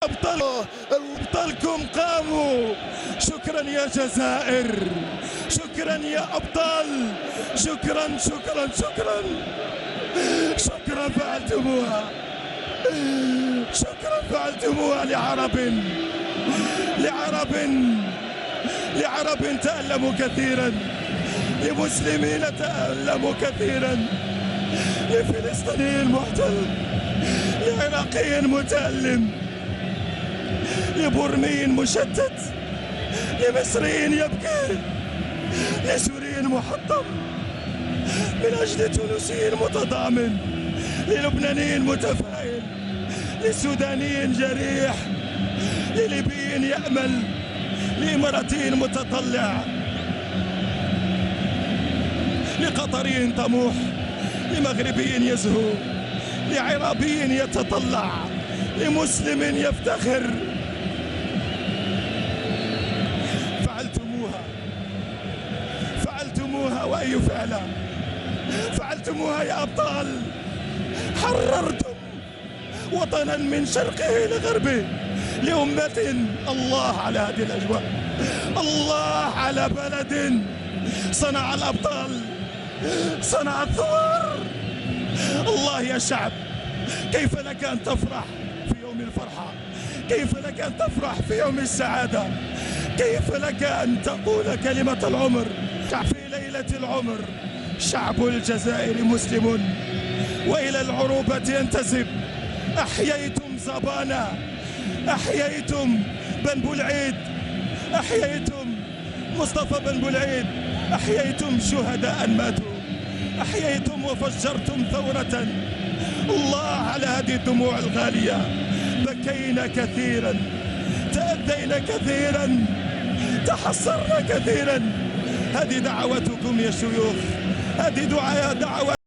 أبطالكم قاموا. شكرا يا جزائر، شكرا يا أبطال، شكرا شكرا شكرا شكرا. فعلتموها، شكرا فعلتموها لعرب تألموا كثيرا، لمسلمين تألموا كثيرا، لفلسطيني محتل، لعراقي متألم، لبرمي مشتت، لمصري يبكي، لسوري محطم، من أجل تونسي متضامن، للبناني متفائل، لسوداني جريح، لليبي يأمل، لإماراتي متطلع، لقطري طموح، لمغربي يزهو، لعربي يتطلع، لمسلم يفتخر. فعلتموها وأي فعلة فعلتموها يا أبطال. حررتم وطنا من شرقه لغربه لأمة. الله على هذه الأجواء، الله على بلد صنع الأبطال، صنع الثوار. الله يا شعب، كيف لك أن تفرح في يوم الفرحة؟ كيف لك أن تفرح في يوم السعادة؟ كيف لك أن تقول كلمة العمر في ليلة العمر؟ شعب الجزائر مسلم وإلى العروبة ينتسب. أحييتم زبانا، أحييتم بن بولعيد، أحييتم مصطفى بن بولعيد، أحييتم شهداء ماتوا، أحييتم وفجرتم ثورة. الله على هذه الدموع الغالية. بكينا كثيرا، تأذينا كثيرا، تحسرنا كثيرا. هذه دعواتكم يا شيوخ، هذه دعوات